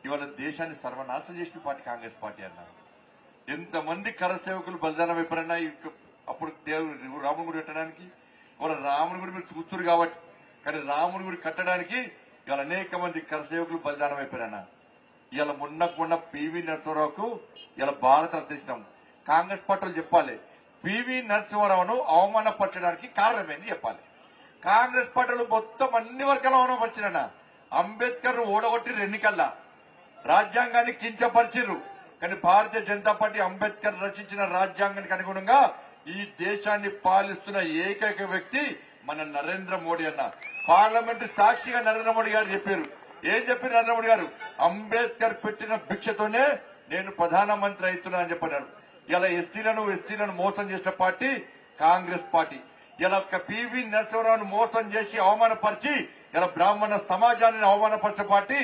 ఇవాళ దేశాన్ని సర్వనాశనం చేసిన పార్టీ కాంగ్రెస్ పార్టీ అన్నారు. ఎంతమంది కరసేవకులు బలిదానం ఎప్పుడన్నా అప్పుడు దేవుడు రాముని గుడి కట్టడానికి, ఇవాళ రాముని గుడి మీరు చూస్తున్నారు కాబట్టి, కానీ రాముని గుడి కట్టడానికి ఇవాళ అనేక మంది కరసేవకులు బలిదానం అయిపోయినా. ఇవాళ మొన్న పివి నరసింహారావుకు ఇలా భారత అధ్యక్షం కాంగ్రెస్ పార్టీలు చెప్పాలి. పివి నరసింహారావును అవమానపరచడానికి కారణమైంది చెప్పాలి. కాంగ్రెస్ పార్టీలు మొత్తం అన్ని వర్గాల అవమానపరిచినా. అంబేద్కర్ ఓడగొట్టిరు ఎన్నికల్లా, రాజ్యాంగాన్ని కించపరిచిర్రు. కానీ భారతీయ జనతా పార్టీ అంబేద్కర్ రచించిన రాజ్యాంగానికి అనుగుణంగా ఈ దేశాన్ని పాలిస్తున్న ఏకైక వ్యక్తి మన నరేంద్ర మోడీ అన్న. పార్లమెంటు సాక్షిగా నరేంద్ర మోడీ గారు చెప్పారు. ఏం చెప్పారు నరేంద్ర మోడీ గారు? అంబేద్కర్ పెట్టిన భిక్షతోనే నేను ప్రధానమంత్రి అవుతున్నా అని చెప్పారు. ఇలా ఎస్టీలను మోసం చేసిన పార్టీ కాంగ్రెస్ పార్టీ. ఇలా పివి నరసింహారావును మోసం చేసి అవమానపరిచి ఇలా బ్రాహ్మణ సమాజాన్ని అవమానపరిచిన పార్టీ